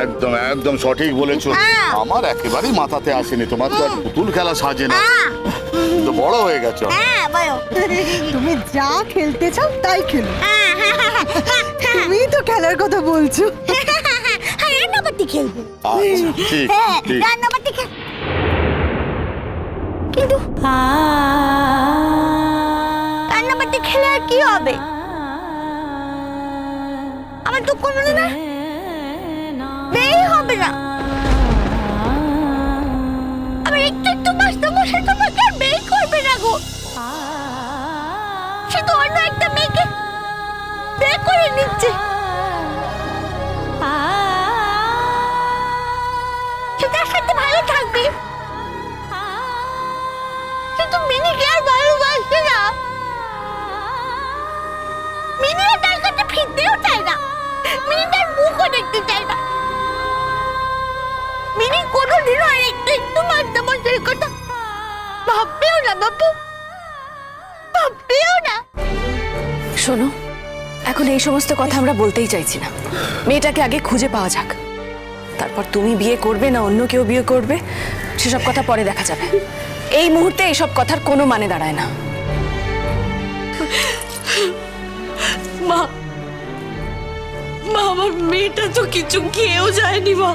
একদম একদম সঠিক বলেছো। আমার একেবারেই মাথাতে আসেনি, তোমার তো আর পুতুল খেলা সাজে না, তো বড় হয়ে গেছো। তুমি যা খেলতে চাও তাই খেলো, তুমি তো খেলার কথা বলছো। রান্নাবাটি খেলবো। আচ্ছা, ঠিক ঠিক। রান্নাবাটি কিন্তু রান্নাবাটি খেলে আর কি হবে? আমার তো কোনো না বেই হবে না। আমার একটু একটু মাস্টার মশাই তোমাকে আর বেই করবে না গো। সে তো অন্য একটা মেয়েকে বে করে নিচ্ছে। সে তার সাথে ভালো থাকবে, কিন্তু মিনিকে আর ভালোবাসে না। মিনিও তার কাছে ফিরতেও চায় না, মিনি তার মুখও দেখতে চায় না। মিনি কোনোদিনও আর একটু একটু মাস্টার মশাইয়ের কথা ভাববেও না বাপু, ভাববেও না। শোনো, এখন এই সমস্ত কথা আমরা বলতেই চাইছি না। মেয়েটাকে আগে খুঁজে পাওয়া যাক, তারপর তুমি বিয়ে করবে না অন্য কেউ বিয়ে করবে সেসব কথা পরে দেখা যাবে। এই মুহূর্তে এইসব কথার কোনো মানে দাঁড়ায় না। মা, মা আমার মেয়েটা তো কিছু খেয়েও যায়নি মা।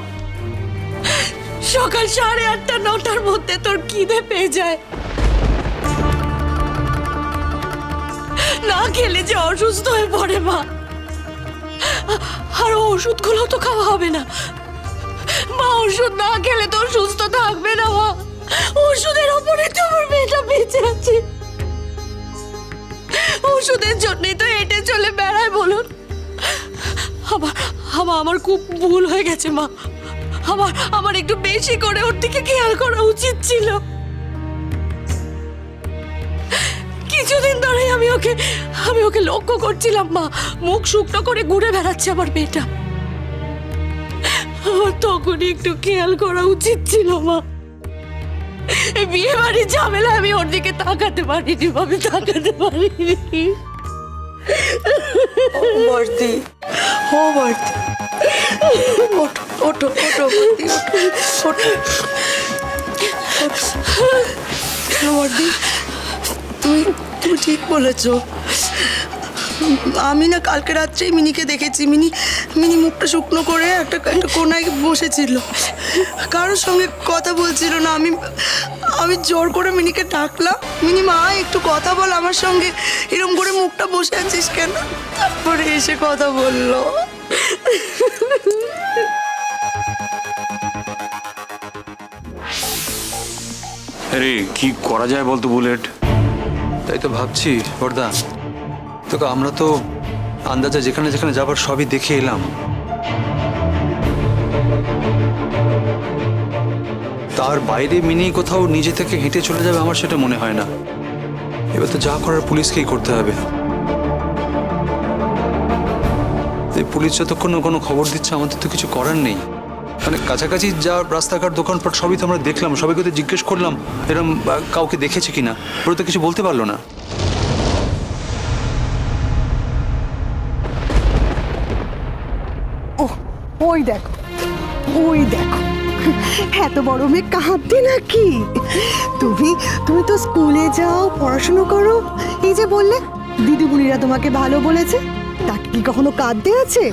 সকাল 8:30 9টার মধ্যে তোর খিদে পেয়ে যায়, না খেলে যে অসুস্থ হয়ে পড়ে মা। আর ওষুধগুলো তো খাওয়া হবে না মা, ওষুধ না খেলে তো সুস্থ থাকবে না মা। ওষুধের ওপরে তো আমার মেয়েটা বেঁচে আছে, ওষুধের জন্যই তো হেঁটে চলে বেড়ায় বলুন। আমার খুব ভুল হয়ে গেছে মা, আমার একটু বেশি করে ওর দিকে খেয়াল করা উচিত ছিল। কিছুদিন ধরেই আমি ওকে লক্ষ্য করছিলাম মা, মুখ শুকনো করে ঘুরে বেড়াচ্ছে আমার মেয়েটা। আমার তখনই একটু খেয়াল করা উচিত ছিল মা। বিয়ে বাড়ির ঝামেলা আমি ওর দিকে তাকাতে পারিনি, আমি তাকাতে পারিনি। বর্দি, ও বর্দি, ওঠো ওঠো ওঠো বর্দি, ওঠো ওঠো বর্দি, তুমি তুমি ঠিক বলেছো। আমি না কালকে রাত্রেই মিনিকে দেখেছি। মিনি মুখটা শুকনো করে একটা কোনায় বসেছিল, কারোর সঙ্গে কথা বলছিল না। আমি জোর করে মিনিকে ডাকলাম, মিনি মা একটু কথা বল আমার সঙ্গে, এরকম করে মুখটা বসে আছিস কেন? তারপরে এসে কথা বললো। আরে কি করা যায় বলতো বুলেট? তাই তো ভাবছি বর্দা, তোকে আমরা তো আন্দাজে যেখানে যেখানে যাবার সবই দেখে এলাম। তার বাইরে মিনি কোথাও নিজে থেকে হেঁটে চলে যাবে আমার সেটা মনে হয় না। এবার তো যা করার পুলিশকেই করতে হবে। পুলিশ যতক্ষণ কোনো খবর দিচ্ছে আমাদের তো কিছু করার নেই। মানে কাছাকাছি যা রাস্তাঘাট দোকানপাট সবই তো আমরা দেখলাম, সবাইকে তো জিজ্ঞেস করলাম এরকম কাউকে দেখেছে কিনা, ওরা তো কিছু বলতে পারলো না। ওই দেখো, ওই দেখো, এত বড় মেয়ে কাঁদতে নাকি? তুমি তুমি তো স্কুলে যাও, পড়াশুনো করো। এই যে বললে দিদিমণিরা তোমাকে ভালো বলেছে, তাকে কি কখনো কাঁদতে আছে?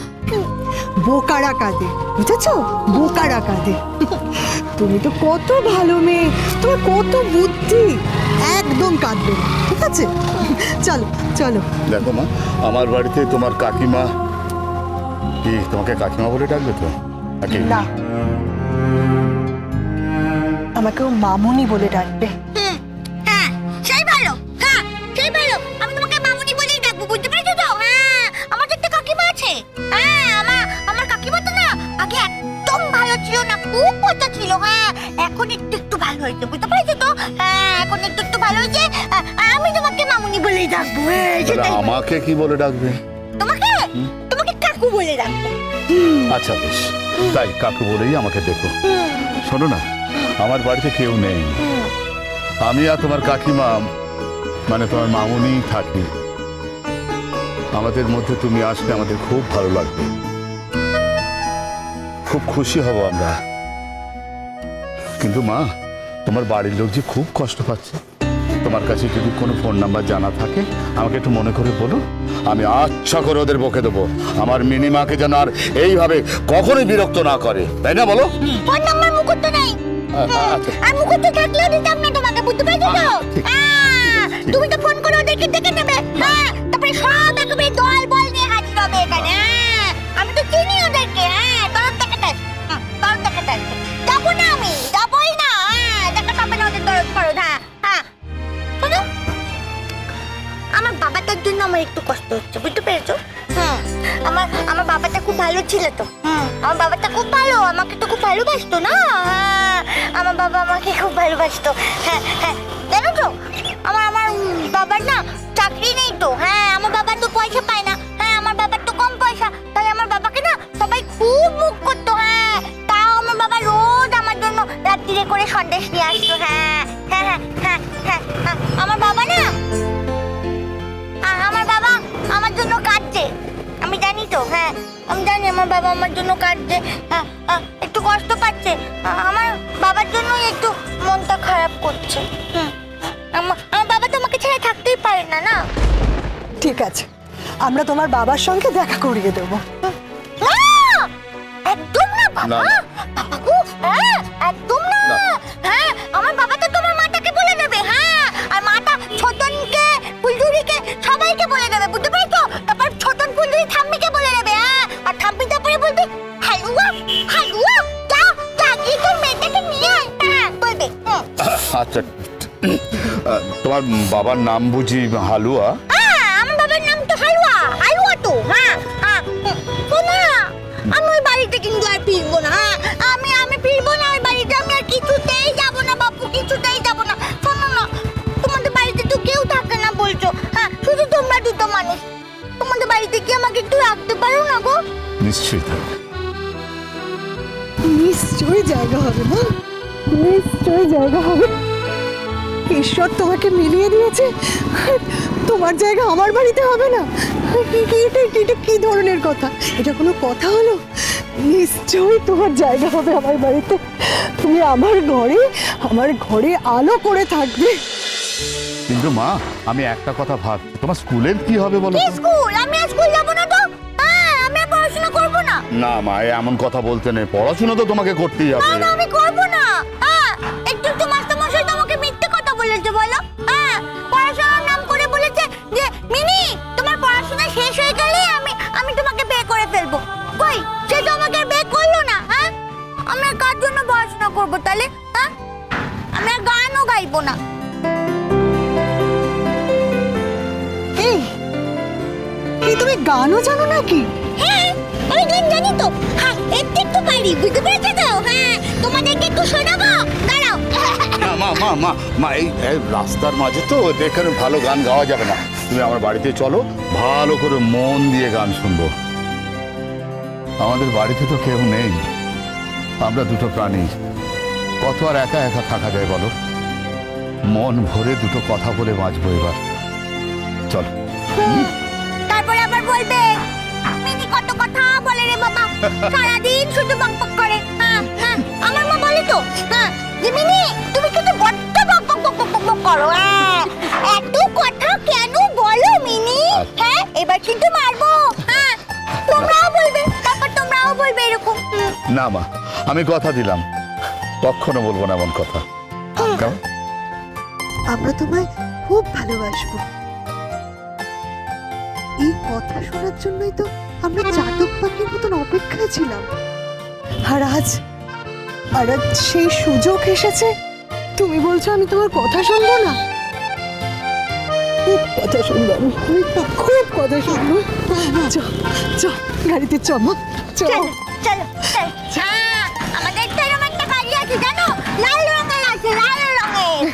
বোকারা কাঁদে, বুঝেছ? বোকারা কাঁদে। তুমি তো কত ভালো মেয়ে, তোমার কত বুদ্ধি, একদম কাঁদবে না, ঠিক আছে? চলো চলো। দেখো মা, আমার বাড়িতে তোমার কাকিমা কি তোমাকে কাকিমা বলে ডাকবে তো নাকি? না, আমাকেও মামুনি বলে ডাকবে। হ্যাঁ সেই ভালো, হ্যাঁ সেই ভালো। আমি তোমাকে মামুনি বলেই ডাকবো, বুঝতে পেরেছো তো? হ্যাঁ আমার একটা কাকিমা আছে। হ্যাঁ আমার কাকিমা তো না আগে একদম ভালো ছিল না, খুব পচা ছিল। হ্যাঁ এখন একটু একটু ভালো হয়েছে, বুঝতে পেরেছো তো? হ্যাঁ এখন একটু একটু ভালো হয়েছে। আমি তোমাকে মামুনি বলেই ডাকবো। আমাকে কি বলে ডাকবে? তোমাকে তোমাকে কাকু বলে ডাকবো। আচ্ছা বেশ, তাই কাকু বলেই আমাকে দেখো। শোনো না, আমার বাড়িতে কেউ নেই, আমি আর তোমার কাকিমা মানে তোমার মামুনি থাকি। আমাদের মধ্যে তুমি আসলে আমাদের খুব ভালো লাগবে। খুব খুশি হব আমরা। কিন্তু মা, তোমার বাড়ির লোক যে খুব কষ্ট পাচ্ছে। তোমার কাছে যদি কোনো ফোন নাম্বার জানা থাকে আমাকে একটু মনে করে বলো, আমি আচ্ছা করে ওদের বকে দেবো। আমার মিনিমাকে যেন আর এইভাবে কখনোই বিরক্ত না করে, তাই না বলো? ফোন নাম্বার মুকুট নেই। আর মুকুট থাকলেও দিতাম না তোমাকে, বুঝতে পেরেছো তো? তুমি তো ফোন করে ওদেরকে ডেকে নেবে, হ্যাঁ, তারপরে সব একেবারে দল বল নিয়ে হাজির হবে এখানে। আমি তো চিনি ওদেরকে, তরফ দেখাতে যাবো না, আমি যাবোই না। দেখাতে হবে না ওদের দরদ ফরদ। শোনো, আমার বাবাটার জন্য আমার একটু কষ্ট হচ্ছে, বুঝতে পেরেছো? আমার বাবাটা খুব ভালো ছিল তো। আমার বাবাটা খুব ভালো, আমাকে তো খুব ভালোবাসতো না। আমার বাবা আমাকে খুব ভালোবাসতো। হ্যাঁ, জানো তো, আমার বাবার না চাকরি নেই তো। আমার বাবা তো পয়সা পায় না। আমার বাবার তো কম পয়সা, তাই আমার বাবাকে না সবাই খুব মুখ করতো। তাও আমার বাবা রোজ আমার জন্য রাত্রিরে করে সন্দেশ নিয়ে আসতো। আমার বাবা না, আমার বাবা আমার জন্য কাঁদছে, আমি জানি তো। আমি জানি আমার বাবা আমার জন্য কাঁদছে, একটু কষ্ট পাচ্ছে। আমার বাবার জন্যই একটু মনটা খারাপ করছে। আমার বাবা তো আমাকে ছেড়ে থাকতেই পারে না। না, ঠিক আছে, আমরা তোমার বাবার সঙ্গে দেখা করিয়ে দেবো। একদম না বাবা, বাবাকু, একদম না। আমার বাবা তো তোমার মাটাকে বলে দেবে। আর মাটা ছোটনকে, ফুলঝুরিকে, সবাইকে বলে দেবে, বুঝতে পেরেছো? তারপর ছোটন ফুলঝুরি ঠাম্মিকে বলে দেবে। আর ঠাম্মি তারপরে বলবে, হালুয়া হালুয়া, যা গিয়ে তোর মেয়েটাকে নিয়ে আয়, বলবে। আচ্ছা, তোমার বাবার নাম বুঝি হালুয়া? আমার বাবার নাম তো হালুয়া, হালুয়া তো। শোনো না, আমি ওই বাড়িতে কিন্তু আর ফিরবো না। আমি ফিরবো না ওই বাড়িতে, আমি আর কিছুতেই যাবো না বাপু, কিছুতেই যাবো না। শোনো না, তোমাদের বাড়িতে তো কেউ থাকে না বলছো, শুধু তোমরা দুটো মানুষ। তোমাদের বাড়িতে কি আমাকে একটু রাখতে পারো না গো? নিশ্চয়ই থাকবে। নিশ্চয়ই জায়গা হবে না, নিশ্চয়ই জায়গা হবে। ঈশ্বর তোমাকে মিলিয়ে দিয়েছে, তোমার জায়গা আমার বাড়িতে হবে না? এটা কি ধরনের কথা? এটা কোনো কথা হলো? নিশ্চয়ই তোমার জায়গা হবে আমার বাড়িতে। তুমি আমার ঘরে আলো করে থাকবে। কিন্তু মা, আমি একটা কথা ভাবছি, তোমার স্কুলের কি হবে বলো? স্কুল? আমি আর স্কুল যাবো না তো। আমি আর পড়াশোনা করবো না। না মা, এমন কথা বলতে নেই, পড়াশোনা তো তোমাকে করতেই হবে। না, আমি করবো না। একটু তো মাস্টারমশাই তোমাকে মিথ্যে কথা বলেছে বলো। পড়াশোনার নাম করে বলেছে যে মিনি, তোমার পড়াশোনা শেষ হয়ে গেলে আমি তোমাকে বিয়ে করে ফেলবো। কই, সে তো আমাকে বিয়ে করলো না। আমি আর কার জন্য পড়াশোনা করবো তাহলে? আমি আর গানও গাইবো না। এই তুমি গানও জানো নাকি? আমি গান জানি তো। একটু পারি, বুঝতে পেরেছো তো? তোমাদেরকে একটু শোনাবো, দাঁড়াও। মা, এই রাস্তার মাঝে তো এখানে ভালো গান গাওয়া যাবে না। তুমি আমার বাড়িতে চলো, ভালো করে মন দিয়ে গান শুনবো। আমাদের বাড়িতে তো কেউ নেই, আমরা দুটো প্রাণী, কত আর একা একা থাকা যায় বলো? মন ভরে দুটো কথা বলে বাঁচবো এবার। চলো। তারপরে আবার বলবে মিনি কত কথা বলে রে বাবা, সারাদিন শুধু বকবক করে। আমার মা বলে তো যে মিনি তুমি কিন্তু বড্ড বকবক করো। এত কথা কেন বলো মিনি? এবার কিন্তু মারবো। তোমরাও বলবে, তারপর তোমরাও বলবে এরকম। না মা, আমি কথা দিলাম, কখনো বলবো না এমন কথা। কেমন? আমরা তোমায় খুব ভালোবাসবো। এই কথা শোনার জন্যই তো আমরা চাতক পাখির মতন অপেক্ষায় ছিলাম। আর আজ সেই সুযোগ এসেছে, তুমি বলছো আমি তোমার কথা শুনবো না? খুব কথা শুনবো, আমি খুব কথা শুনবো। গাড়িতে চলো, চলো চলো চলো। আমাদের তো এরকম একটা গাড়ি আছে জানো, লাল রঙের আছে, লাল রঙের।